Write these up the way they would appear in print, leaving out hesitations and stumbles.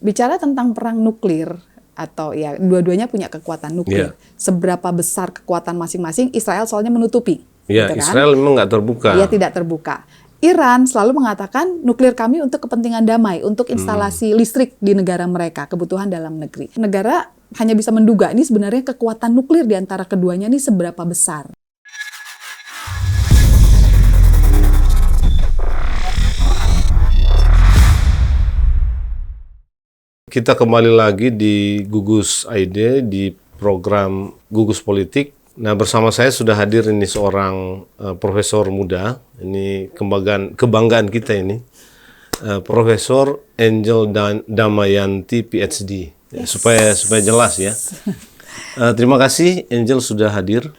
bicara tentang perang nuklir atau ya dua-duanya punya kekuatan nuklir. Seberapa besar kekuatan masing-masing, Israel soalnya menutupi. Ya, gitu kan? Israel memang nggak terbuka. Iya, tidak terbuka. Iran selalu mengatakan nuklir kami untuk kepentingan damai, untuk instalasi listrik di negara mereka, kebutuhan dalam negeri. Negara hanya bisa menduga ini sebenarnya kekuatan nuklir di antara keduanya ini seberapa besar. Kita kembali lagi di Gugus ID, di program Gugus Politik. Nah, bersama saya sudah hadir ini seorang profesor muda. Ini kebanggaan kita ini. Profesor Angel Damayanti, PhD. Yes. Supaya jelas ya. Terima kasih Angel sudah hadir.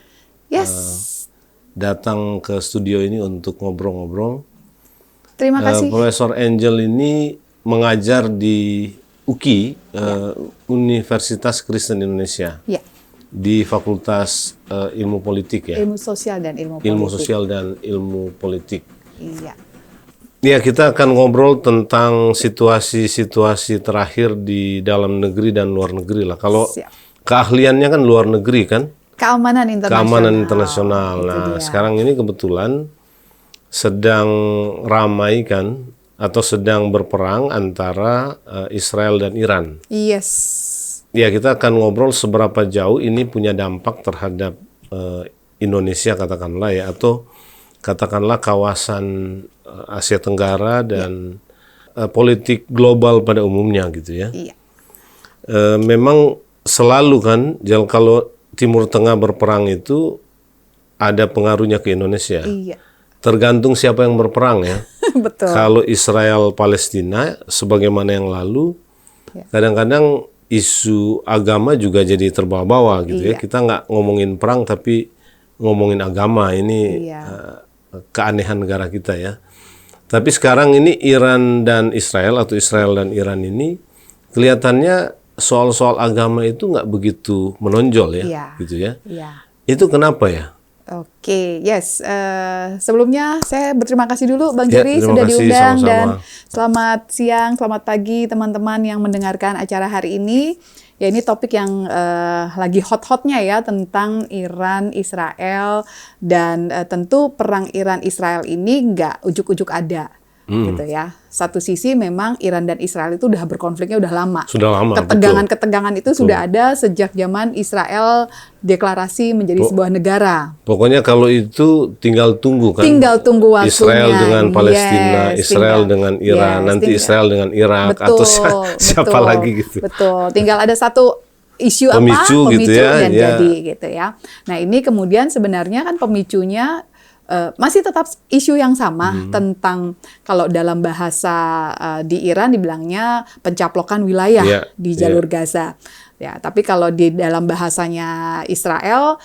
Yes. Datang ke studio ini untuk ngobrol-ngobrol. Terima kasih. Profesor Angel ini mengajar di UKI, Universitas Kristen Indonesia. Ya. Di Fakultas Ilmu Politik ya. Ilmu Sosial dan Ilmu Politik. Ilmu Sosial dan Ilmu Politik. Iya. Ya, kita akan ngobrol tentang situasi-situasi terakhir di dalam negeri dan luar negeri lah. Kalau keahliannya kan luar negeri kan? Keamanan internasional. Nah, sekarang ini kebetulan sedang ramai kan, atau sedang berperang antara Israel dan Iran. Yes. Ya, kita akan ngobrol seberapa jauh ini punya dampak terhadap Indonesia katakanlah ya, atau katakanlah kawasan Asia Tenggara dan politik global pada umumnya gitu ya. Iya. Memang selalu kan, kalau Timur Tengah berperang itu ada pengaruhnya ke Indonesia. Iya. Tergantung siapa yang berperang ya. Betul. Kalau Israel Palestina sebagaimana yang lalu, kadang-kadang isu agama juga jadi terbawa-bawa gitu ya. Kita nggak ngomongin perang tapi ngomongin agama. Ini keanehan negara kita ya. Tapi sekarang ini Iran dan Israel atau Israel dan Iran ini kelihatannya soal-soal agama itu nggak begitu menonjol ya, gitu ya. Itu kenapa ya? Oke, yes. Sebelumnya saya berterima kasih dulu Bang Jerry sudah diundang, sama-sama. Dan selamat siang, selamat pagi teman-teman yang mendengarkan acara hari ini. Ya, ini topik yang lagi hot-hotnya ya, tentang Iran, Israel, dan tentu perang Iran-Israel ini nggak ujuk-ujuk ada. Gitu ya. Satu sisi memang Iran dan Israel itu udah berkonfliknya udah lama. Ketegangan-ketegangan itu sudah ada sejak zaman Israel deklarasi menjadi sebuah negara. Pokoknya kalau itu tinggal tunggu kan. Tinggal tunggu waktunya. Israel dengan Palestina, Israel dengan Iran, nanti Israel dengan Irak, atau siapa lagi gitu. Betul. Tinggal ada satu isu pemicu gitu ya, dan jadi gitu ya. Nah, ini kemudian sebenarnya kan pemicunya masih tetap isu yang sama tentang, kalau dalam bahasa di Iran dibilangnya pencaplokan wilayah di jalur Gaza. Ya, tapi kalau di dalam bahasanya Israel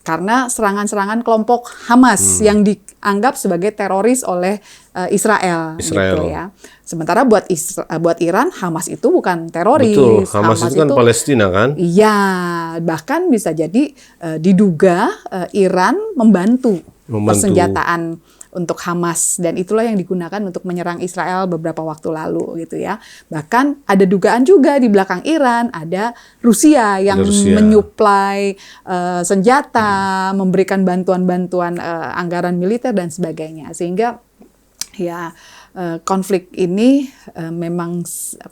karena serangan-serangan kelompok Hamas yang dianggap sebagai teroris oleh Israel. Gitu ya. Sementara buat Iran, Hamas itu bukan teroris. Betul, Hamas itu kan Palestina kan? Iya, bahkan bisa jadi diduga Iran membantu persenjataan untuk Hamas, dan itulah yang digunakan untuk menyerang Israel beberapa waktu lalu gitu ya. Bahkan ada dugaan juga di belakang Iran ada Rusia yang menyuplai senjata, memberikan bantuan-bantuan anggaran militer dan sebagainya, sehingga ya konflik ini memang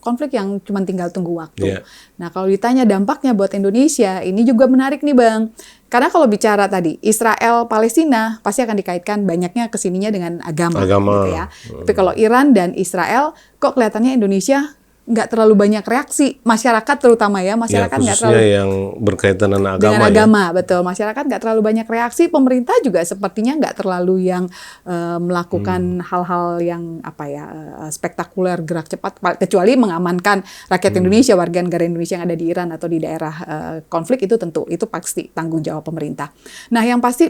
konflik yang cuma tinggal tunggu waktu. Nah, kalau ditanya dampaknya buat Indonesia, ini juga menarik nih Bang. Karena kalau bicara tadi Israel Palestina pasti akan dikaitkan banyaknya kesininya dengan agama. Gitu ya. Tapi kalau Iran dan Israel kok kelihatannya Indonesia nggak terlalu banyak reaksi, masyarakat terutama ya, masyarakat nggak terlalu yang berkaitan dengan agama, betul, masyarakat nggak terlalu banyak reaksi, pemerintah juga sepertinya nggak terlalu yang melakukan hal-hal yang spektakuler, gerak cepat, kecuali mengamankan rakyat Indonesia, warga negara Indonesia yang ada di Iran atau di daerah konflik, itu tentu itu pasti tanggung jawab pemerintah. Nah, yang pasti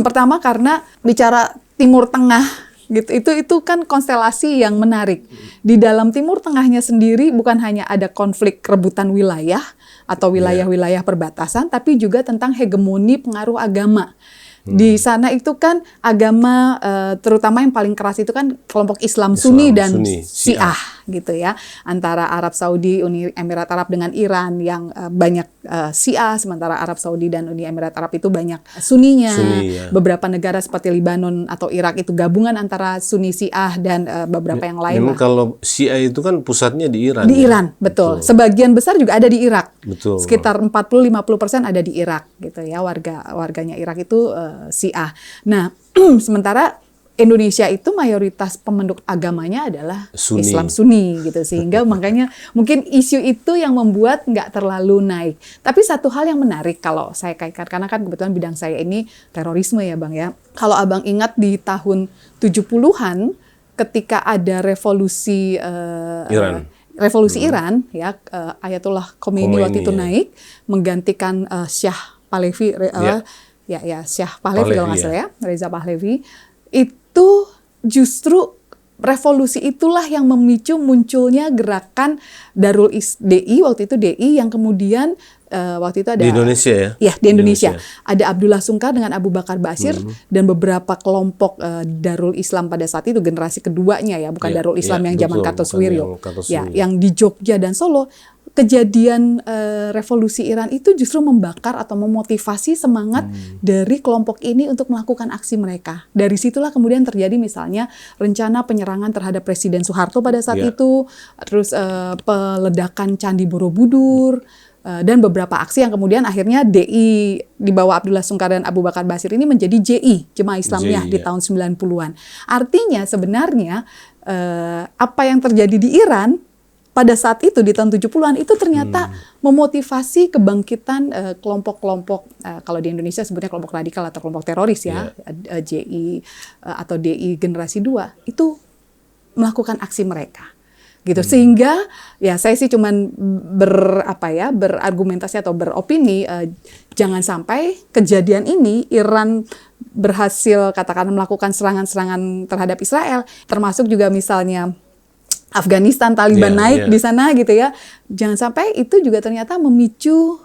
pertama karena bicara Timur Tengah gitu, itu kan konstelasi yang menarik. Di dalam Timur Tengahnya sendiri bukan hanya ada konflik rebutan wilayah atau wilayah-wilayah perbatasan, tapi juga tentang hegemoni pengaruh agama. Di sana itu kan agama terutama yang paling keras itu kan kelompok Islam Sunni dan Syiah gitu ya. Antara Arab Saudi, Uni Emirat Arab dengan Iran yang banyak Syiah, sementara Arab Saudi dan Uni Emirat Arab itu banyak Sunninya. Ya. Beberapa negara seperti Lebanon atau Irak itu gabungan antara Sunni Syiah dan beberapa yang lain. Memang kalau Syiah itu kan pusatnya di Iran. Di Iran, betul. Sebagian besar juga ada di Irak. Betul. Sekitar 40-50% ada di Irak gitu ya. Warganya Irak itu Syiah. Nah, sementara Indonesia itu mayoritas pemeluk agamanya adalah Sunni. Islam Sunni gitu, sehingga makanya mungkin isu itu yang membuat nggak terlalu naik. Tapi satu hal yang menarik kalau saya kaitkan, karena kan kebetulan bidang saya ini terorisme ya Bang ya. Kalau Abang ingat di tahun 70-an ketika ada revolusi Iran. Iran ya, Ayatollah Khomeini waktu itu naik menggantikan Shah Pahlavi Shah Pahlavi kalau nggak salah ya, Reza Pahlavi. Itu justru revolusi itulah yang memicu munculnya gerakan Darul DI, waktu itu DI yang kemudian waktu itu ada di Indonesia ya? Ya, di Indonesia. Ada Abdullah Sungkar dengan Abu Bakar Bashir dan beberapa kelompok Darul Islam pada saat itu, generasi keduanya ya, bukan Darul Islam yang zaman Kartosuwiryo. Ya, yang di Jogja dan Solo. Kejadian revolusi Iran itu justru membakar atau memotivasi semangat dari kelompok ini untuk melakukan aksi mereka. Dari situlah kemudian terjadi misalnya rencana penyerangan terhadap Presiden Soeharto pada saat itu, terus peledakan Candi Borobudur, dan beberapa aksi yang kemudian akhirnya DI di bawah Abdullah Sungkar dan Abu Bakar Bashir ini menjadi JI, Jemaah Islamiyah di tahun 90-an. Artinya sebenarnya apa yang terjadi di Iran pada saat itu di tahun 70-an itu ternyata memotivasi kebangkitan kelompok-kelompok kalau di Indonesia sebutnya kelompok radikal atau kelompok teroris ya, JI atau DI generasi 2 itu melakukan aksi mereka. Gitu. Sehingga ya saya sih cuman berargumentasi atau beropini jangan sampai kejadian ini Iran berhasil katakan melakukan serangan-serangan terhadap Israel, termasuk juga misalnya Afghanistan, Taliban naik di sana gitu ya. Jangan sampai itu juga ternyata memicu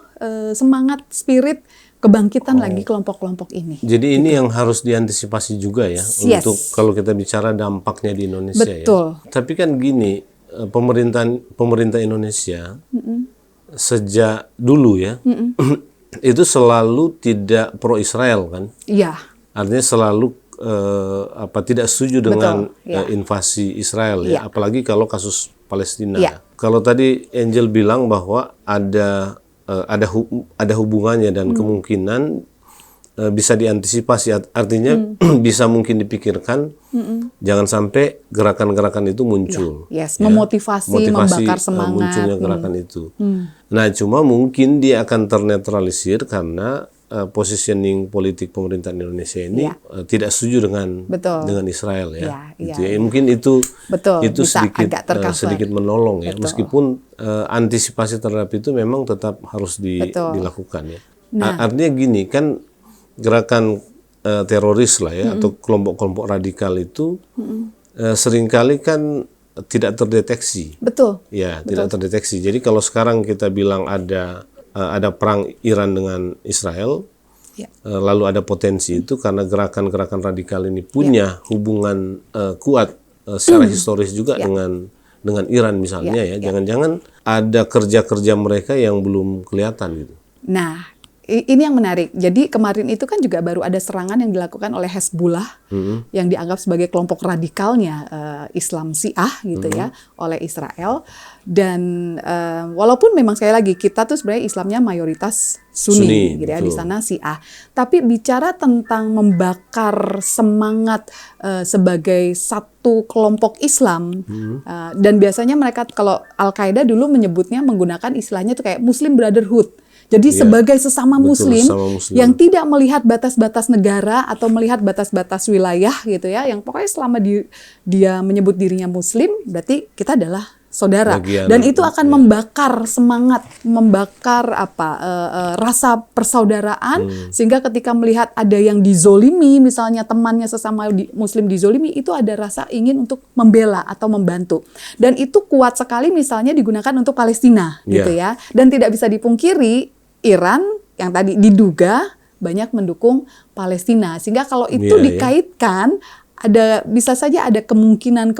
semangat, spirit kebangkitan lagi kelompok-kelompok ini. Jadi ini yang harus diantisipasi juga ya untuk kalau kita bicara dampaknya di Indonesia. Betul. Ya. Tapi kan gini, pemerintah Indonesia sejak dulu ya itu selalu tidak pro Israel kan? Iya. Artinya selalu tidak setuju dengan invasi Israel ya, apalagi kalau kasus Palestina. Kalau tadi Angel bilang bahwa ada hubungannya dan kemungkinan bisa diantisipasi, artinya bisa mungkin dipikirkan jangan sampai gerakan-gerakan itu muncul. Memotivasi, membakar semangat munculnya gerakan itu. Nah, cuma mungkin dia akan ternetralisir karena positioning politik pemerintahan Indonesia ini tidak setuju dengan Israel ya. Mungkin itu sedikit menolong ya, meskipun antisipasi terhadap itu memang tetap harus dilakukan ya. Artinya gini kan, gerakan teroris lah ya atau kelompok-kelompok radikal itu seringkali kan tidak terdeteksi. Tidak terdeteksi. Jadi kalau sekarang kita bilang ada perang Iran dengan Israel, lalu ada potensi itu karena gerakan-gerakan radikal ini punya hubungan kuat secara historis juga dengan Iran misalnya ya. Jangan-jangan ada kerja-kerja mereka yang belum kelihatan gitu. Nah, ini yang menarik. Jadi kemarin itu kan juga baru ada serangan yang dilakukan oleh Hezbollah yang dianggap sebagai kelompok radikalnya Islam Syiah gitu ya oleh Israel. Dan walaupun memang sekali lagi kita tuh sebenarnya Islamnya mayoritas Sunni gitu ya, di sana Syiah. Tapi bicara tentang membakar semangat sebagai satu kelompok Islam dan biasanya mereka kalau Al-Qaeda dulu menyebutnya menggunakan istilahnya tuh kayak Muslim Brotherhood. Jadi sebagai sesama muslim yang tidak melihat batas-batas negara atau melihat batas-batas wilayah gitu ya, yang pokoknya selama dia menyebut dirinya muslim, berarti kita adalah saudara. Dan itu akan membakar semangat, membakar rasa persaudaraan, sehingga ketika melihat ada yang dizolimi, misalnya temannya sesama muslim dizolimi, itu ada rasa ingin untuk membela atau membantu. Dan itu kuat sekali misalnya digunakan untuk Palestina gitu ya. Dan tidak bisa dipungkiri Iran yang tadi diduga banyak mendukung Palestina. Sehingga kalau itu dikaitkan, bisa saja ada kemungkinan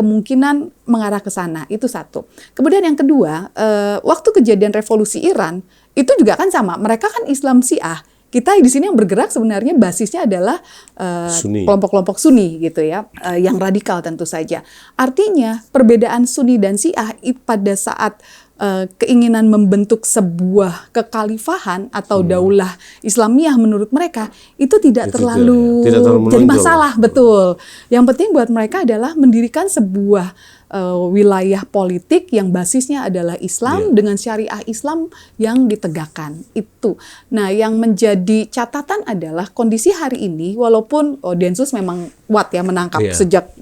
mengarah ke sana. Itu satu. Kemudian yang kedua, waktu kejadian revolusi Iran, itu juga kan sama. Mereka kan Islam Syiah. Kita di sini yang bergerak sebenarnya basisnya adalah kelompok-kelompok Sunni gitu ya, yang radikal tentu saja. Artinya perbedaan Sunni dan Syiah pada saat keinginan membentuk sebuah kekhalifahan atau daulah Islamiyah menurut mereka itu tidak terlalu jadi masalah, betul. Yang penting buat mereka adalah mendirikan sebuah wilayah politik yang basisnya adalah Islam dengan syariah Islam yang ditegakkan itu. Nah, yang menjadi catatan adalah kondisi hari ini, walaupun Densus memang kuat ya menangkap sejak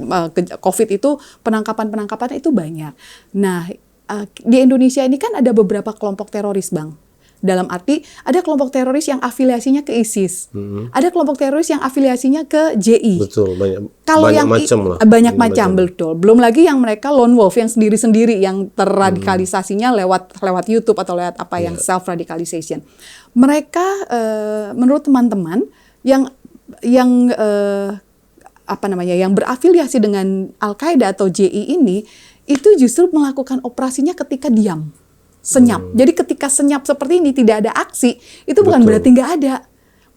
COVID itu penangkapan itu banyak. Nah, di Indonesia ini kan ada beberapa kelompok teroris, Bang. Dalam arti, ada kelompok teroris yang afiliasinya ke ISIS. Ada kelompok teroris yang afiliasinya ke JI. Betul, banyak macam lah. Banyak macam, betul. Belum lagi yang mereka lone wolf, yang sendiri-sendiri, yang terradikalisasinya lewat YouTube atau lewat apa yang self-radicalization. Mereka, menurut teman-teman, yang berafiliasi dengan Al-Qaeda atau JI ini, itu justru melakukan operasinya ketika diam, senyap. Jadi ketika senyap seperti ini, tidak ada aksi, itu bukan berarti nggak ada.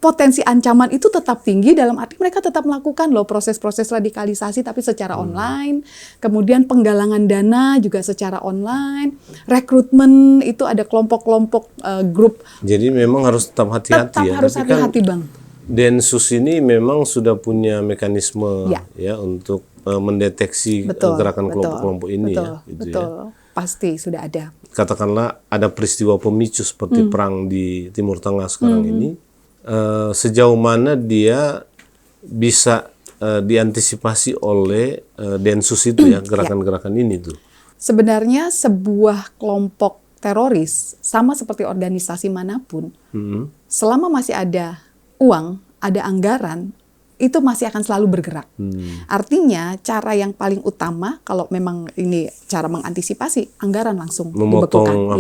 Potensi ancaman itu tetap tinggi, dalam arti mereka tetap melakukan proses-proses radikalisasi tapi secara online. Kemudian penggalangan dana juga secara online. Rekrutmen itu ada kelompok-kelompok grup. Jadi memang harus tetap hati-hati. Tetap harus hati-hati, Bang. Densus ini memang sudah punya mekanisme ya untuk mendeteksi gerakan kelompok-kelompok ini betul. Pasti sudah ada. Katakanlah ada peristiwa pemicu seperti perang di Timur Tengah sekarang ini, sejauh mana dia bisa diantisipasi oleh Densus itu ya, gerakan-gerakan ini tuh. Sebenarnya sebuah kelompok teroris sama seperti organisasi manapun, selama masih ada uang, ada anggaran, itu masih akan selalu bergerak. Artinya cara yang paling utama kalau memang ini cara mengantisipasi, anggaran langsung dibekukan.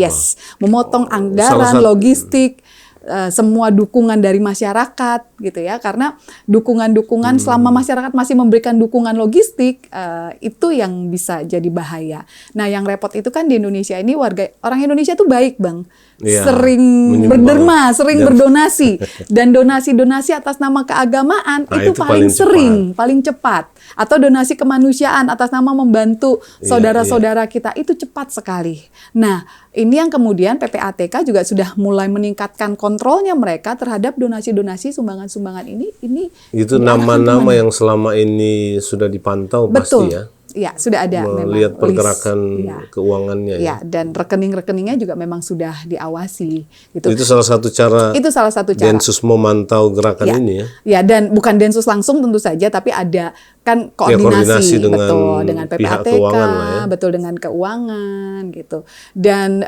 Memotong anggaran, logistik, semua dukungan dari masyarakat gitu ya, karena dukungan selama masyarakat masih memberikan dukungan logistik itu yang bisa jadi bahaya. Nah, yang repot itu kan di Indonesia ini orang Indonesia tuh baik, Bang. Sering berderma, sering berdonasi, dan donasi atas nama keagamaan itu paling sering, paling cepat. Atau donasi kemanusiaan atas nama membantu saudara-saudara kita itu cepat sekali. Nah, ini yang kemudian PPATK juga sudah mulai meningkatkan kontrolnya mereka terhadap donasi-donasi sumbangan-sumbangan ini. Itu nama-nama yang selama ini sudah dipantau. Betul. Pasti ya. Ya, sudah ada melihat pergerakan keuangannya ya. Dan rekening-rekeningnya juga memang sudah diawasi gitu. Itu salah satu cara. Itu salah satu cara Densus memantau gerakan ini ya. Ya, dan bukan Densus langsung tentu saja, tapi ada kan koordinasi dengan PPATK, dengan keuangan gitu. Dan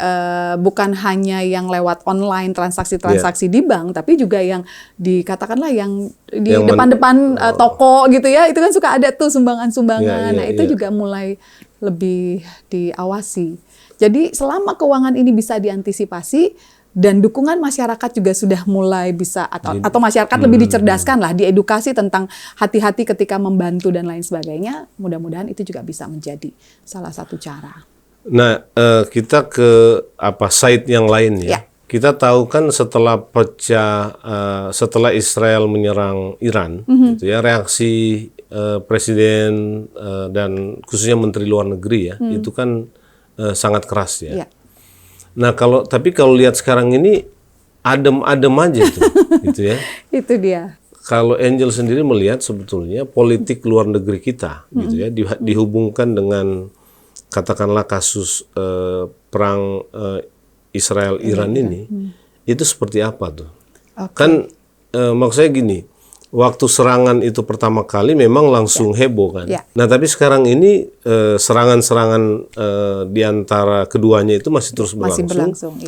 bukan hanya yang lewat online transaksi-transaksi di bank, tapi juga yang dikatakanlah yang di depan-depan toko gitu ya. Itu kan suka ada tuh sumbangan-sumbangan. Nah, itu juga mulai lebih diawasi. Jadi selama keuangan ini bisa diantisipasi dan dukungan masyarakat juga sudah mulai bisa atau masyarakat lebih dicerdaskan lah, diedukasi tentang hati-hati ketika membantu dan lain sebagainya, mudah-mudahan itu juga bisa menjadi salah satu cara. Nah, kita ke side yang lain ya. Kita tahu kan setelah Israel menyerang Iran, gitu ya, reaksi Presiden dan khususnya Menteri Luar Negeri ya, itu kan sangat keras ya. Nah, tapi kalau lihat sekarang ini adem-adem aja tuh, gitu ya. Itu dia. Kalau Angel sendiri melihat sebetulnya politik luar negeri kita, gitu ya, dihubungkan dengan katakanlah kasus perang Israel-Iran ini, itu seperti apa tuh? Kan maksudnya gini, waktu serangan itu pertama kali memang langsung heboh kan. Nah, tapi sekarang ini serangan-serangan di antara keduanya itu masih terus berlangsung.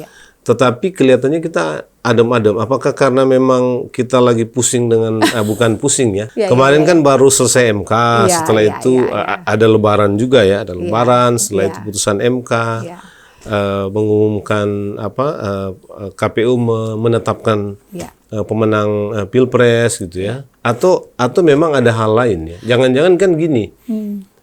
Tetapi kelihatannya kita adem-adem. Apakah karena memang kita lagi pusing dengan bukan pusing ya. Kemarin kan baru selesai MK, setelah itu ada lebaran juga ya, ada lebaran, setelah itu putusan MK. mengumumkan KPU menetapkan pemenang Pilpres gitu ya. Atau memang ada hal lain ya. Jangan-jangan kan gini.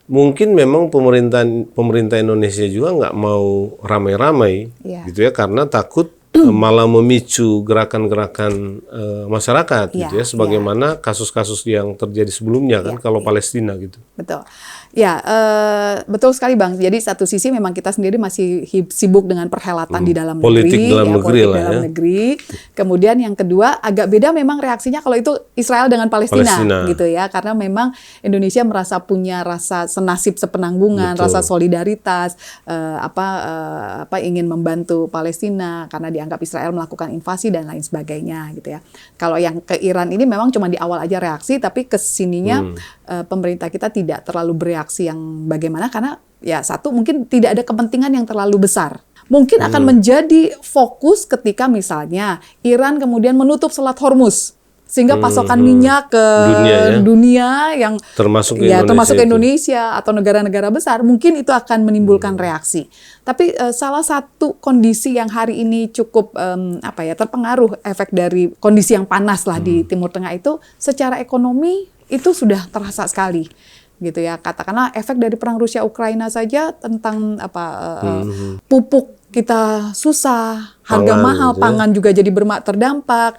Mungkin memang pemerintah Indonesia juga nggak mau ramai-ramai gitu ya, karena takut malah memicu gerakan-gerakan masyarakat gitu ya, sebagaimana kasus-kasus yang terjadi sebelumnya kan kalau Palestina gitu. Betul. Ya, betul sekali Bang. Jadi satu sisi memang kita sendiri masih sibuk dengan perhelatan di dalam politik negeri, dalam negeri politik lah dalam ya. negeri. Kemudian yang kedua agak beda memang reaksinya kalau itu Israel dengan Palestina gitu ya, karena memang Indonesia merasa punya rasa senasib sepenanggungan, rasa solidaritas, ingin membantu Palestina karena dianggap Israel melakukan invasi dan lain sebagainya gitu ya. Kalau yang ke Iran ini memang cuma di awal aja reaksi, tapi kesininya pemerintah kita tidak terlalu bereaksi yang bagaimana, karena ya satu mungkin tidak ada kepentingan yang terlalu besar. Mungkin akan menjadi fokus ketika misalnya Iran kemudian menutup Selat Hormuz sehingga pasokan minyak ke dunia yang termasuk ke Indonesia atau negara-negara besar, mungkin itu akan menimbulkan reaksi. Tapi salah satu kondisi yang hari ini cukup terpengaruh efek dari kondisi yang panas lah di Timur Tengah itu, secara ekonomi itu sudah terasa sekali gitu ya. Katakanlah efek dari perang Rusia Ukraina saja tentang pupuk kita susah, harga mahal, pangan juga jadi terdampak.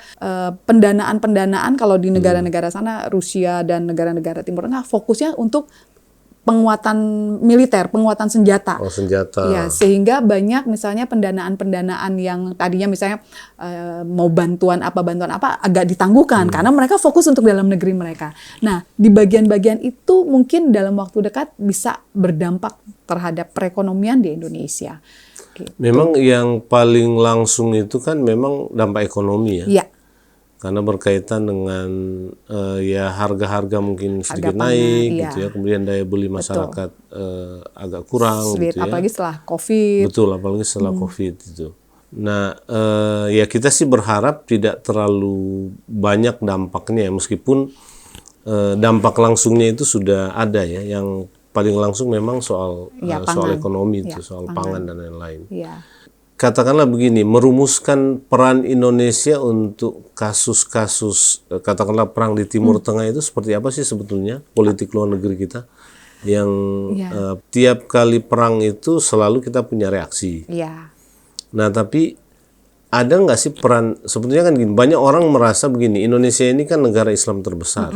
Pendanaan kalau di negara-negara sana, Rusia dan negara-negara Timur Tengah fokusnya untuk penguatan militer, penguatan senjata. Ya, sehingga banyak misalnya pendanaan yang tadinya misalnya mau bantuan apa agak ditangguhkan karena mereka fokus untuk dalam negeri mereka. Nah, di bagian-bagian itu mungkin dalam waktu dekat bisa berdampak terhadap perekonomian di Indonesia. Gitu. Memang yang paling langsung itu kan memang dampak ekonomi ya. Iya. Karena berkaitan dengan harga-harga mungkin sedikit naik gitu ya, kemudian daya beli masyarakat agak kurang gitu ya. Apalagi setelah COVID. Betul, apalagi setelah COVID itu. Nah, ya kita sih berharap tidak terlalu banyak dampaknya ya, meskipun dampak langsungnya itu sudah ada ya. Yang paling langsung memang soal ekonomi itu, soal pangan dan lain-lain. Ya. Katakanlah begini, merumuskan peran Indonesia untuk kasus-kasus katakanlah perang di Timur Tengah itu seperti apa sih sebetulnya politik luar negeri kita yang tiap kali perang itu selalu kita punya reaksi. Nah, tapi ada nggak sih peran, sebetulnya kan gini, banyak orang merasa begini, Indonesia ini kan negara Islam terbesar.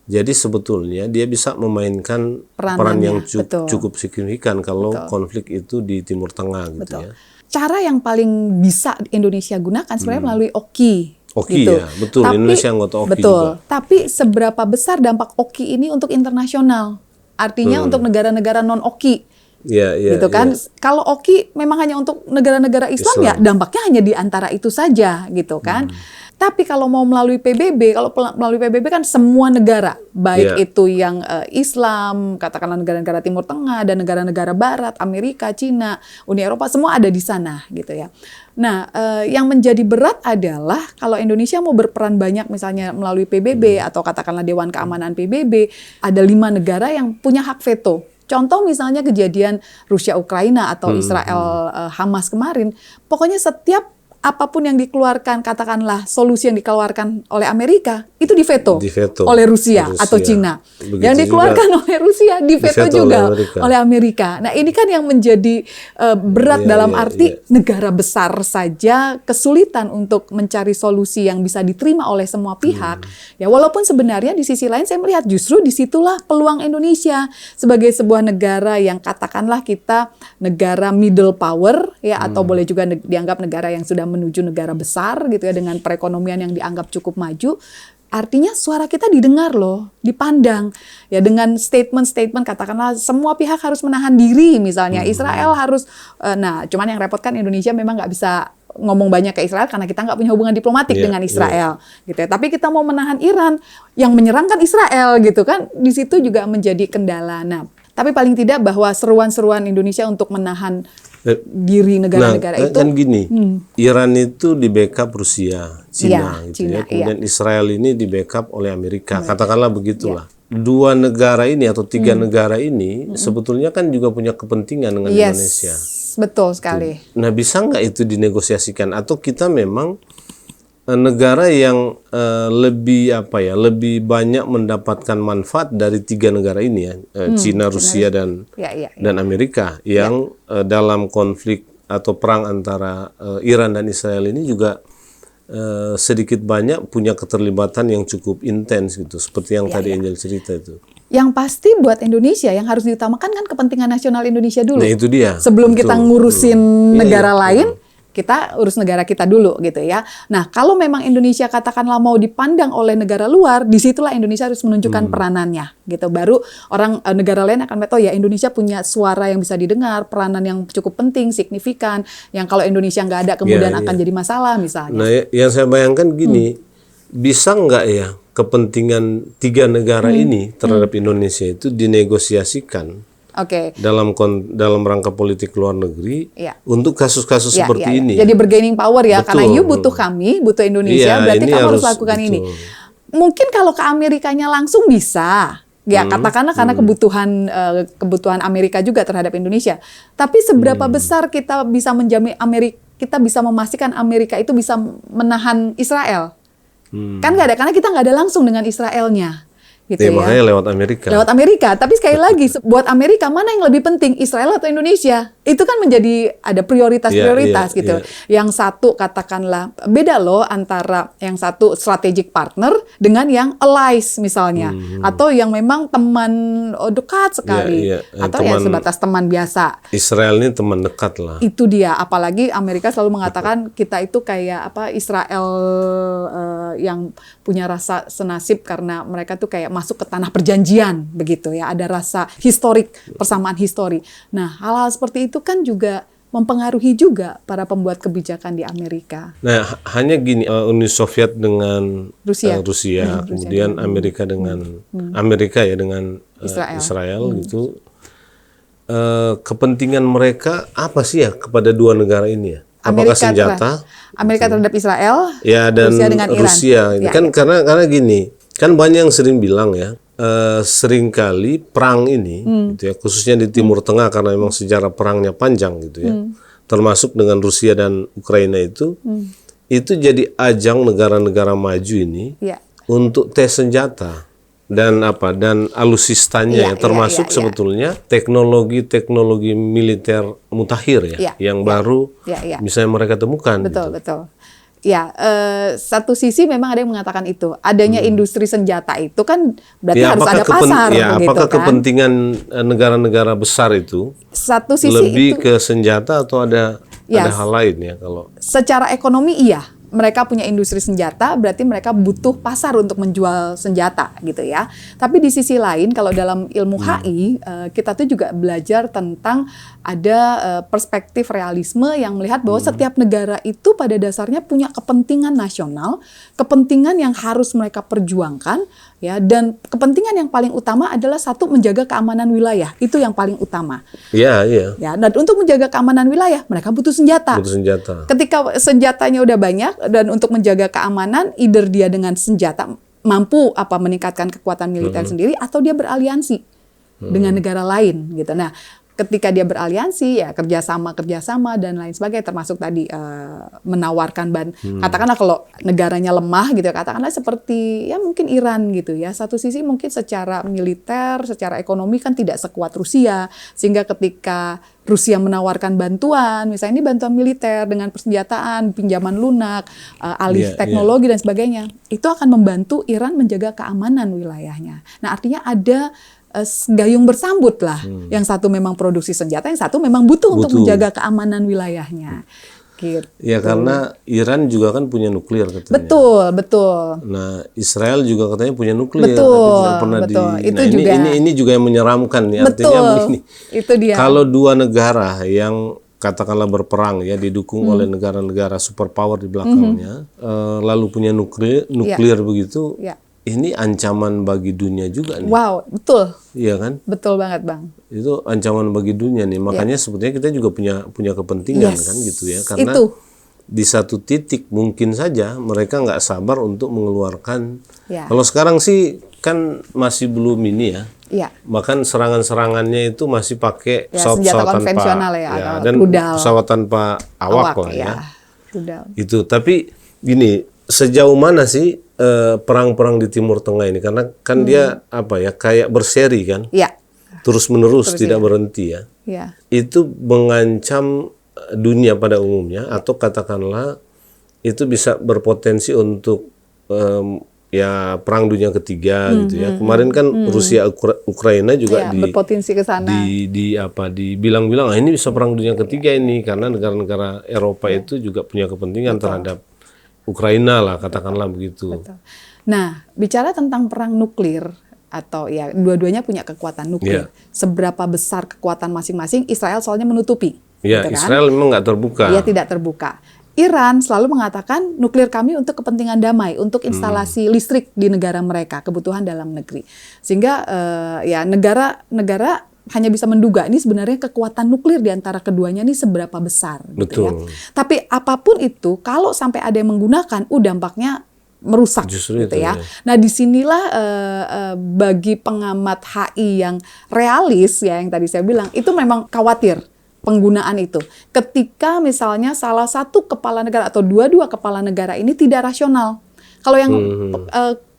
Jadi sebetulnya dia bisa memainkan peran yang cukup signifikan kalau konflik itu di Timur Tengah gitu ya. Cara yang paling bisa Indonesia gunakan sebenarnya melalui OKI. Ya, betul. Tapi, Indonesia anggota OKI juga. Tapi seberapa besar dampak OKI ini untuk internasional? Artinya untuk negara-negara non-OKI. Gitu kan. Kalau OKI memang hanya untuk negara-negara Islam ya dampaknya hanya di antara itu saja gitu kan. Tapi kalau mau melalui PBB, kan semua negara, baik itu yang Islam, katakanlah negara-negara Timur Tengah dan negara-negara Barat, Amerika, Cina, Uni Eropa, semua ada di sana gitu ya. Nah, yang menjadi berat adalah kalau Indonesia mau berperan banyak misalnya melalui PBB atau katakanlah Dewan Keamanan PBB, ada 5 negara yang punya hak veto. Contoh misalnya kejadian Rusia Ukraina atau Israel Hamas kemarin, pokoknya setiap apapun yang dikeluarkan, katakanlah solusi yang dikeluarkan oleh Amerika, itu diveto oleh Rusia atau Cina. Begitu yang dikeluarkan oleh Rusia, diveto juga oleh Amerika. Nah, ini kan yang menjadi berat dalam arti negara besar saja kesulitan untuk mencari solusi yang bisa diterima oleh semua pihak. Ya, walaupun sebenarnya di sisi lain saya melihat justru disitulah peluang Indonesia sebagai sebuah negara yang katakanlah kita negara middle power, ya, atau boleh juga dianggap negara yang sudah menuju negara besar gitu ya, dengan perekonomian yang dianggap cukup maju. Artinya suara kita didengar loh, dipandang. Ya, dengan statement-statement katakanlah semua pihak harus menahan diri misalnya. Israel harus, cuman yang repot kan Indonesia memang nggak bisa ngomong banyak ke Israel karena kita nggak punya hubungan diplomatik dengan Israel. Gitu ya. Tapi kita mau menahan Iran yang menyerang kan Israel gitu kan. Di situ juga menjadi kendala. Nah, tapi paling tidak bahwa seruan-seruan Indonesia untuk menahan diri negara-negara itu kan gini, Iran itu di backup Rusia, Cina gitu ya. Kemudian Israel ini di backup oleh Amerika. Katakanlah begitulah. Dua negara ini atau 3 negara ini sebetulnya kan juga punya kepentingan dengan Indonesia. betul sekali. Nah, bisa nggak itu dinegosiasikan atau kita memang negara yang lebih banyak mendapatkan manfaat dari 3 negara ini ya, Cina, Rusia dan Amerika yang dalam konflik atau perang antara Iran dan Israel ini juga sedikit banyak punya keterlibatan yang cukup intens gitu, seperti yang tadi Angel cerita itu. Yang pasti buat Indonesia yang harus diutamakan kan kepentingan nasional Indonesia dulu. Nah, itu dia. Sebelum kita ngurusin negara lain, kita urus negara kita dulu gitu ya. Nah, kalau memang Indonesia katakanlah mau dipandang oleh negara luar, disitulah Indonesia harus menunjukkan peranannya gitu. Baru orang negara lain akan melihat, oh ya Indonesia punya suara yang bisa didengar, peranan yang cukup penting, signifikan, yang kalau Indonesia nggak ada kemudian akan jadi masalah misalnya. Nah, yang saya bayangkan gini, bisa nggak ya kepentingan 3 negara ini terhadap Indonesia itu dinegosiasikan? Dalam rangka politik luar negeri untuk kasus-kasus seperti ini. Jadi bargaining power ya, karena you butuh kami, butuh Indonesia, berarti kamu harus lakukan ini. Mungkin kalau ke Amerikanya langsung bisa, ya katakanlah karena kebutuhan Amerika juga terhadap Indonesia. Tapi seberapa besar kita bisa menjamin kita bisa memastikan Amerika itu bisa menahan Israel? Kan nggak ada, karena kita nggak ada langsung dengan Israelnya. Gitu ya. Makanya lewat Amerika. Lewat Amerika. Tapi sekali lagi, buat Amerika mana yang lebih penting, Israel atau Indonesia? Itu kan menjadi ada prioritas-prioritas gitu. Yang satu katakanlah beda loh antara yang satu strategic partner dengan yang allies misalnya, atau yang memang teman dekat sekali, atau yang sebatas teman biasa. Israel ini teman dekat lah. Itu dia. Apalagi Amerika selalu mengatakan kita itu kayak Israel yang punya rasa senasib karena mereka tuh kayak masuk ke tanah perjanjian begitu ya, ada rasa historik, persamaan histori. Nah, hal-hal seperti itu kan juga mempengaruhi juga para pembuat kebijakan di Amerika. Nah, hanya gini, Uni Soviet dengan Rusia, kemudian Amerika dengan Israel gitu. Kepentingan mereka apa sih ya kepada 2 negara ini ya? Apakah senjata? Amerika terhadap Israel, dan Rusia dengan Iran. Kan karena gini. Kan banyak yang sering bilang ya, seringkali perang ini, gitu ya, khususnya di Timur Tengah karena memang sejarah perangnya panjang gitu ya, termasuk dengan Rusia dan Ukraina itu jadi ajang negara-negara maju ini untuk tes senjata dan alutsistanya termasuk sebetulnya teknologi militer mutakhir yang baru misalnya mereka temukan. Betul. Ya, satu sisi memang ada yang mengatakan itu. Adanya industri senjata itu kan berarti harus ada pasar. Apakah kepentingan negara-negara besar itu satu sisi lebih ke senjata atau ada hal lain ya? Kalau secara ekonomi iya. Mereka punya industri senjata, berarti mereka butuh pasar untuk menjual senjata gitu ya. Tapi di sisi lain, kalau dalam ilmu HI, kita tuh juga belajar tentang ada perspektif realisme yang melihat bahwa setiap negara itu pada dasarnya punya kepentingan nasional, kepentingan yang harus mereka perjuangkan, ya. Dan kepentingan yang paling utama adalah satu, menjaga keamanan wilayah, itu yang paling utama. Iya. Ya, dan untuk menjaga keamanan wilayah, mereka butuh senjata. Ketika senjatanya udah banyak, dan untuk menjaga keamanan, either dia dengan senjata mampu meningkatkan kekuatan militer sendiri, atau dia beraliansi dengan negara lain gitu. Nah, ketika dia beraliansi ya kerjasama dan lain sebagainya, termasuk tadi menawarkan katakanlah kalau negaranya lemah gitu, katakanlah seperti ya mungkin Iran gitu ya, satu sisi mungkin secara militer, secara ekonomi kan tidak sekuat Rusia, sehingga ketika Rusia menawarkan bantuan, misalnya ini bantuan militer dengan persenjataan, pinjaman lunak, alih teknologi dan sebagainya, itu akan membantu Iran menjaga keamanan wilayahnya. Nah, artinya ada gayung bersambut lah. Yang satu memang produksi senjata, yang satu memang butuh untuk menjaga keamanan wilayahnya. Gitu. Ya karena Iran juga kan punya nuklir katanya. Betul. Nah, Israel juga katanya punya nuklir. Betul. Itu juga. Ini juga yang menyeramkan nih. Artinya begini. Itu dia. Kalau 2 negara yang katakanlah berperang ya, didukung oleh negara-negara superpower di belakangnya, lalu punya nuklir begitu. Ini ancaman bagi dunia juga nih. Wow, betul. Iya kan? Betul banget, Bang. Itu ancaman bagi dunia nih. Makanya sebetulnya kita juga punya kepentingan kan gitu ya. Karena di satu titik mungkin saja mereka nggak sabar untuk mengeluarkan. Kalau sekarang sih kan masih belum ini ya. Iya. Bahkan serangan-serangannya itu masih pakai senjata konvensional dan rudal. pesawat tanpa awak lah ya. Rudal. Itu. Tapi gini, sejauh mana sih perang-perang di Timur Tengah ini? Karena kan dia kayak berseri kan? Iya. Terus-menerus tidak berhenti ya. Iya. Itu mengancam dunia pada umumnya, atau katakanlah itu bisa berpotensi untuk perang dunia ketiga gitu ya. Kemarin kan Rusia Ukraina juga berpotensi ke sana. Dibilang-bilang ini bisa perang dunia ketiga ini, karena negara-negara Eropa itu juga punya kepentingan terhadap Ukraina lah, katakanlah begitu. Betul. Nah, bicara tentang perang nuklir, atau dua-duanya punya kekuatan nuklir. Seberapa besar kekuatan masing-masing? Israel soalnya menutupi. Ya, gitu kan? Israel memang nggak terbuka. Dia tidak terbuka. Iran selalu mengatakan nuklir kami untuk kepentingan damai, untuk instalasi listrik di negara mereka, kebutuhan dalam negeri. Sehingga negara hanya bisa menduga ini sebenarnya kekuatan nuklir di antara keduanya ini seberapa besar. Betul. Gitu ya. Tapi apapun itu, kalau sampai ada yang menggunakan, dampaknya merusak. Justru gitu itu, ya. Nah, disinilah bagi pengamat HI yang realis yang tadi saya bilang, itu memang khawatir penggunaan itu. Ketika misalnya salah satu kepala negara atau dua-dua kepala negara ini tidak rasional. Kalau yang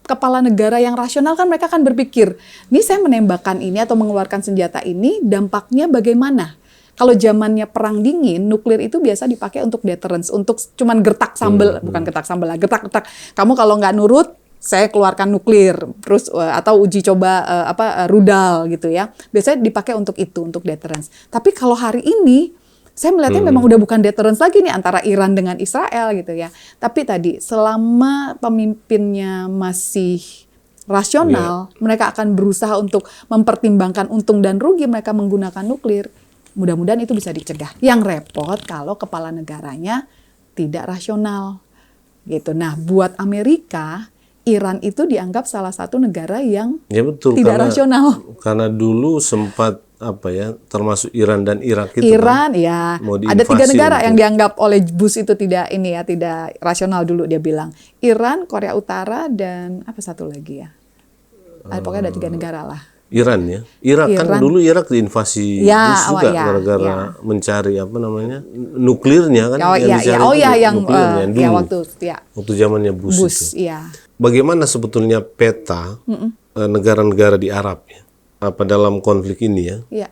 kepala negara yang rasional kan mereka akan berpikir, ini saya menembakkan ini atau mengeluarkan senjata ini, dampaknya bagaimana? Kalau zamannya perang dingin, nuklir itu biasa dipakai untuk deterrence, untuk cuman gertak sambel, bukan gertak sambel lah, gertak-gertak. Kamu kalau nggak nurut, saya keluarkan nuklir, terus atau uji coba rudal gitu ya. Biasanya dipakai untuk itu, untuk deterrence. Tapi kalau hari ini, saya melihatnya memang udah bukan deterrence lagi nih antara Iran dengan Israel gitu ya. Tapi tadi, selama pemimpinnya masih rasional, mereka akan berusaha untuk mempertimbangkan untung dan rugi mereka menggunakan nuklir. Mudah-mudahan itu bisa dicegah. Yang repot kalau kepala negaranya tidak rasional, gitu. Nah, buat Amerika, Iran itu dianggap salah satu negara yang tidak rasional. Karena dulu sempat termasuk Iran dan Irak itu. Iran, ada 3 negara yang dianggap oleh Bush itu tidak rasional dulu dia bilang. Iran, Korea Utara, dan apa satu lagi ya? Pokoknya ada 3 negara lah. Iran ya, Irak kan dulu Irak diinvasi Bush juga gara-gara mencari nuklirnya kan, waktu zamannya Bush itu. Iya. Bagaimana sebetulnya peta negara-negara di Arab ya, dalam konflik ini ya? Iya.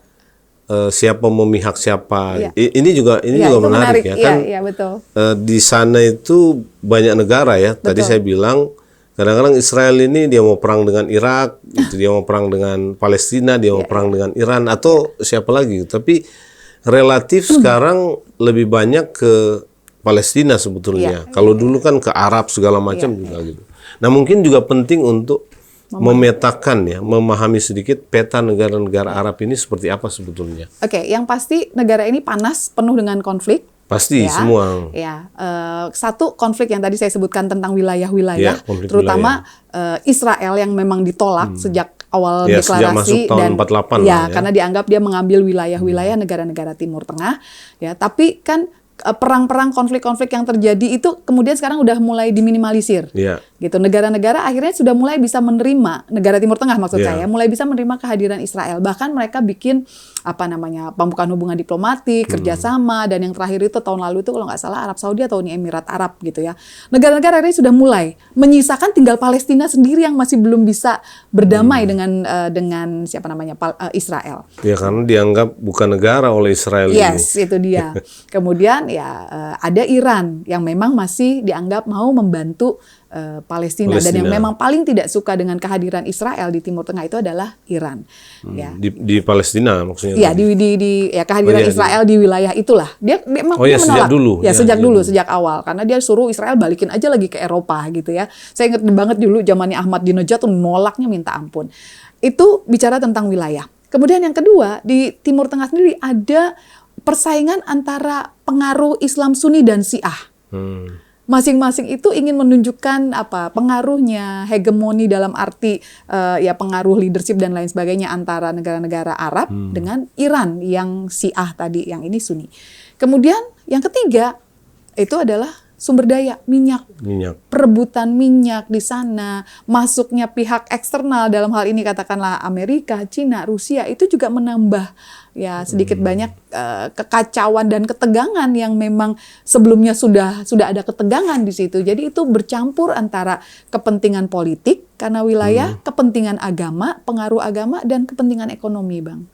Siapa memihak siapa? Iya. Ini juga menarik ya kan? Iya, betul. Di sana itu banyak negara ya. Tadi saya bilang. Kadang-kadang Israel ini dia mau perang dengan Irak, dia mau perang dengan Palestina, dia mau perang dengan Iran, atau siapa lagi. Tapi relatif sekarang lebih banyak ke Palestina sebetulnya. Kalau dulu kan ke Arab segala macam juga gitu. Nah, mungkin juga penting untuk memetakan memahami sedikit peta negara-negara Arab ini seperti apa sebetulnya. Oke, yang pasti negara ini panas, penuh dengan konflik. Pasti semua. Ya, satu konflik yang tadi saya sebutkan tentang wilayah-wilayah, terutama Israel yang memang ditolak sejak awal deklarasi sejak masuk tahun 48 karena dianggap dia mengambil wilayah-wilayah negara-negara Timur Tengah. Ya, tapi kan perang-perang, konflik-konflik yang terjadi itu kemudian sekarang udah mulai diminimalisir. Gitu. Negara-negara akhirnya sudah mulai bisa menerima, negara Timur Tengah maksud saya, mulai bisa menerima kehadiran Israel. Bahkan mereka bikin pembukaan hubungan diplomatik, kerjasama, dan yang terakhir itu tahun lalu itu kalau nggak salah Arab Saudi atau Uni Emirat Arab gitu ya. Negara-negara ini sudah mulai menyisakan tinggal Palestina sendiri yang masih belum bisa berdamai dengan Israel. Ya, karena dianggap bukan negara oleh Israel ini. Yes, itu dia. Kemudian ada Iran yang memang masih dianggap mau membantu Palestina, dan yang memang paling tidak suka dengan kehadiran Israel di Timur Tengah itu adalah Iran. Di Palestina maksudnya? Iya, kehadiran Israel di wilayah itulah. Dia menolak. Sejak dulu. Sejak awal, karena dia suruh Israel balikin aja lagi ke Eropa gitu ya. Saya ingat banget dulu zamannya Ahmadinejad tuh nolaknya minta ampun. Itu bicara tentang wilayah. Kemudian yang kedua, di Timur Tengah sendiri ada persaingan antara pengaruh Islam Sunni dan Syiah. Masing-masing itu ingin menunjukkan pengaruhnya, hegemoni dalam arti pengaruh leadership dan lain sebagainya antara negara-negara Arab dengan Iran yang Syiah tadi, yang ini Sunni. Kemudian yang ketiga itu adalah sumber daya minyak, Minyak. perebutan minyak di sana, masuknya pihak eksternal dalam hal ini katakanlah Amerika, Cina, Rusia itu juga menambah ya sedikit banyak kekacauan dan ketegangan yang memang sebelumnya sudah ada ketegangan di situ. Jadi itu bercampur antara kepentingan politik karena wilayah, kepentingan agama, pengaruh agama dan kepentingan ekonomi, Bang.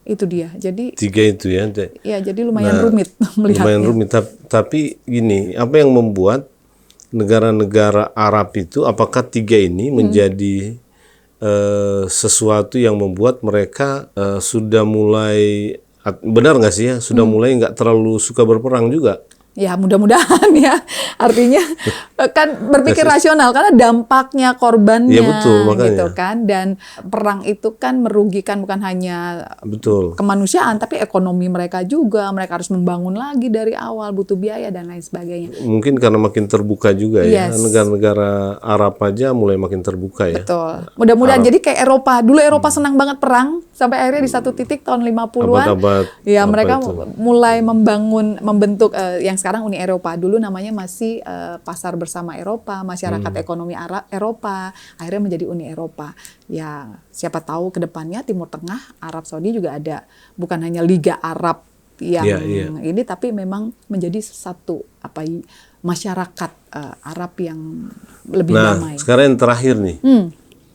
Itu dia. Jadi 3 itu ya. ya jadi lumayan rumit melihatnya. Lumayan rumit, tapi gini, apa yang membuat negara-negara Arab itu, apakah 3 ini menjadi sesuatu yang membuat mereka sudah mulai, benar nggak sih ya, sudah mulai nggak terlalu suka berperang juga? Ya mudah-mudahan ya. Artinya kan berpikir rasional karena dampaknya, korbannya Ya, betul, makanya. gitu kan. Dan perang itu kan merugikan bukan hanya Betul. kemanusiaan tapi ekonomi mereka juga. Mereka harus membangun lagi dari awal, butuh biaya dan lain sebagainya. Mungkin karena makin terbuka juga ya. Yes. Negara-negara Arab aja mulai makin terbuka ya. Betul. Mudah-mudahan jadi kayak Eropa. Dulu Eropa senang banget perang sampai akhirnya di satu titik tahun 50-an ya mereka mulai membentuk yang sekarang Uni Eropa. Dulu namanya masih Pasar Bersama Eropa, Masyarakat Ekonomi Eropa, akhirnya menjadi Uni Eropa. Ya, siapa tahu ke depannya Timur Tengah, Arab Saudi juga ada, bukan hanya Liga Arab yang ini, tapi memang menjadi satu masyarakat Arab yang lebih damai. Nah, sekarang yang terakhir nih.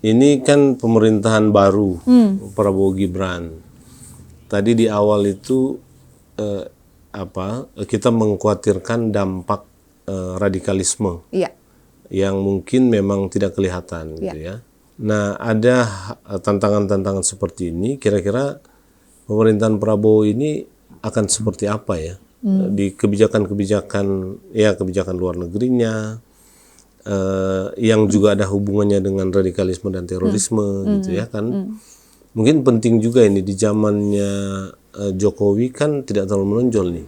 Ini kan pemerintahan baru, Prabowo Gibran. Tadi di awal itu kita mengkhawatirkan dampak radikalisme yang mungkin memang tidak kelihatan gitu ya. Nah, ada tantangan-tantangan seperti ini, kira-kira pemerintahan Prabowo ini akan seperti apa ya di kebijakan luar negerinya, yang juga ada hubungannya dengan radikalisme dan terorisme gitu ya kan. Mungkin penting juga ini di zamannya Jokowi kan tidak terlalu menonjol nih.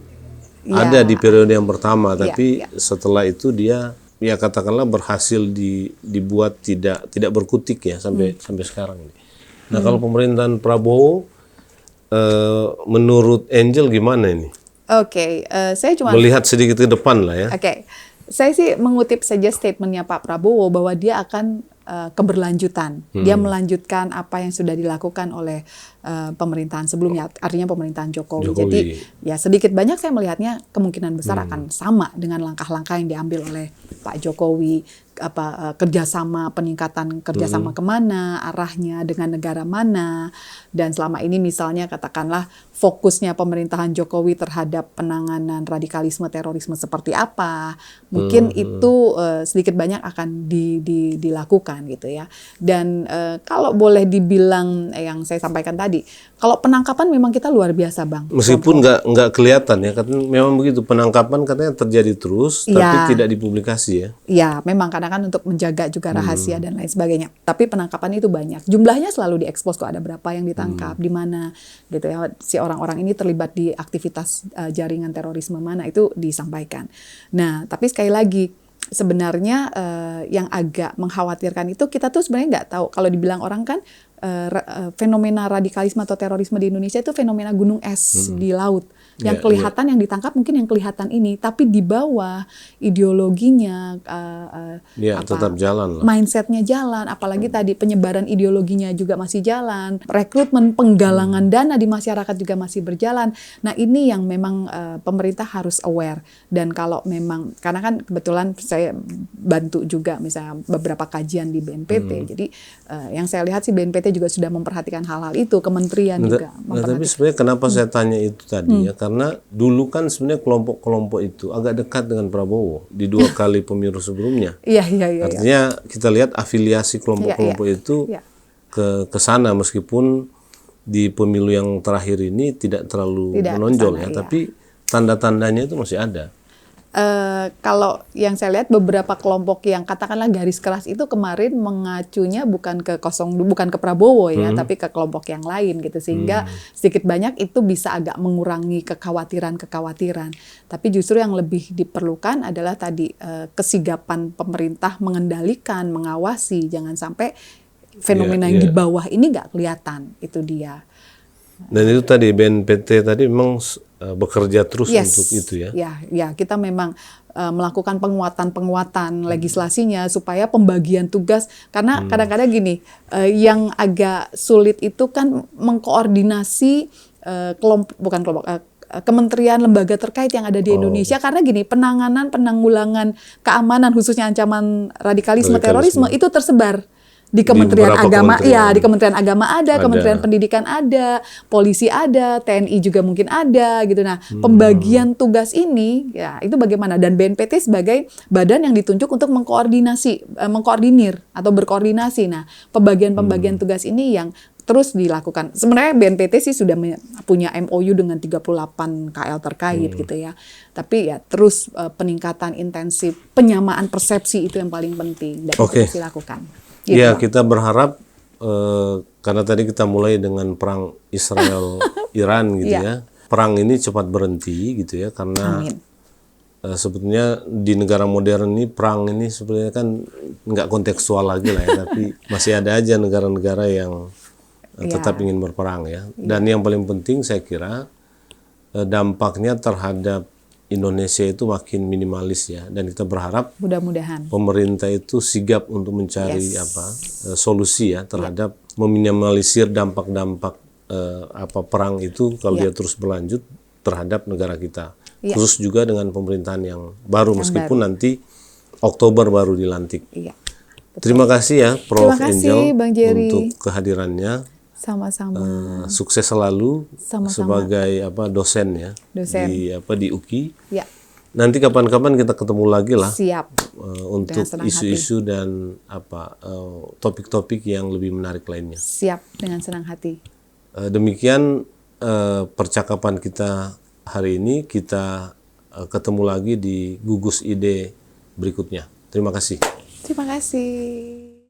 Ada di periode yang pertama, tapi setelah itu dia ya katakanlah berhasil dibuat tidak berkutik ya sampai sekarang. Nah, kalau pemerintahan Prabowo menurut Angel gimana ini? Oke, saya cuma melihat sedikit ke depan lah ya. Oke. Saya sih mengutip saja statementnya Pak Prabowo bahwa dia akan keberlanjutan. Dia melanjutkan apa yang sudah dilakukan oleh pemerintahan sebelumnya, artinya pemerintahan Jokowi. Jadi ya sedikit banyak saya melihatnya kemungkinan besar akan sama dengan langkah-langkah yang diambil oleh Pak Jokowi, kerjasama, peningkatan kerjasama kemana, arahnya dengan negara mana, dan selama ini misalnya katakanlah fokusnya pemerintahan Jokowi terhadap penanganan radikalisme, terorisme seperti apa, mungkin itu sedikit banyak akan dilakukan gitu ya. Dan kalau boleh dibilang yang saya sampaikan tadi, kalau penangkapan memang kita luar biasa, Bang. Meskipun nggak kelihatan ya, katanya memang begitu, penangkapan katanya terjadi terus, tapi tidak dipublikasi ya. Iya, memang karena kan untuk menjaga juga rahasia dan lain sebagainya. Tapi penangkapan itu banyak. Jumlahnya selalu diekspos kok, ada berapa yang ditangkap, di mana gitu ya. Si orang-orang ini terlibat di aktivitas jaringan terorisme mana, itu disampaikan. Nah, tapi sekali lagi sebenarnya yang agak mengkhawatirkan itu kita tuh sebenarnya nggak tahu. Kalau dibilang orang kan fenomena radikalisme atau terorisme di Indonesia itu fenomena gunung es di laut. Yang kelihatan, yang ditangkap mungkin yang kelihatan ini, tapi di bawah ideologinya, tetap jalan lah. Mindsetnya jalan, apalagi tadi penyebaran ideologinya juga masih jalan, rekrutmen penggalangan dana di masyarakat juga masih berjalan. Nah, ini yang memang pemerintah harus aware. Dan kalau memang, karena kan kebetulan saya bantu juga misalnya beberapa kajian di BNPT, jadi yang saya lihat sih BNPT juga sudah memperhatikan hal-hal itu, kementerian juga memperhatikan. Tapi sebenarnya kenapa saya tanya itu tadi ya, karena dulu kan sebenarnya kelompok-kelompok itu agak dekat dengan Prabowo di 2 kali pemilu sebelumnya. Artinya kita lihat afiliasi kelompok-kelompok itu ke sana, meskipun di pemilu yang terakhir ini tidak terlalu menonjol ya, tapi tanda-tandanya itu masih ada. Kalau yang saya lihat beberapa kelompok yang katakanlah garis keras itu kemarin mengacunya bukan ke Prabowo ya, tapi ke kelompok yang lain gitu, sehingga sedikit banyak itu bisa agak mengurangi kekhawatiran. Tapi justru yang lebih diperlukan adalah tadi kesigapan pemerintah mengendalikan, mengawasi, jangan sampai fenomena yang di bawah ini nggak kelihatan, itu dia. Dan itu tadi BNPT tadi memang bekerja terus untuk itu ya. Ya, kita memang melakukan penguatan legislasinya supaya pembagian tugas, karena kadang-kadang gini, yang agak sulit itu kan mengkoordinasi kementerian lembaga terkait yang ada di Indonesia, karena gini, penanggulangan keamanan khususnya ancaman radikalisme terorisme itu tersebar di Kementerian Agama, di Kementerian Agama ada, Kementerian Pendidikan ada, polisi ada, TNI juga mungkin ada gitu. Nah, pembagian tugas ini ya itu bagaimana, dan BNPT sebagai badan yang ditunjuk untuk mengkoordinir atau berkoordinasi. Nah, pembagian tugas ini yang terus dilakukan. Sebenarnya BNPT sih sudah punya MOU dengan 38 KL terkait gitu ya. Tapi ya terus peningkatan intensif, penyamaan persepsi itu yang paling penting dan itu dilakukan. Gitu. Ya, kita berharap karena tadi kita mulai dengan perang Israel-Iran gitu ya. Perang ini cepat berhenti gitu ya, karena sebetulnya di negara modern ini perang ini sebenarnya kan nggak kontekstual lagi lah ya, tapi masih ada aja negara-negara yang tetap ingin berperang ya. Dan yang paling penting saya kira dampaknya terhadap Indonesia itu makin minimalis ya, dan kita berharap mudah-mudahan pemerintah itu sigap untuk mencari solusi ya terhadap meminimalisir dampak-dampak perang itu kalau dia terus berlanjut terhadap negara kita. Khusus juga dengan pemerintahan yang baru, meskipun nanti Oktober baru dilantik. Terima kasih ya Prof. Angel Bang Jerry, untuk kehadirannya. Sama-sama. Sukses selalu sebagai dosen ya di UKI. Ya. Nanti kapan-kapan kita ketemu lagi lah. Siap. Untuk isu-isu dan topik-topik yang lebih menarik lainnya. Siap, dengan senang hati. Demikian percakapan kita hari ini. Kita ketemu lagi di Gugus Ide berikutnya. Terima kasih. Terima kasih.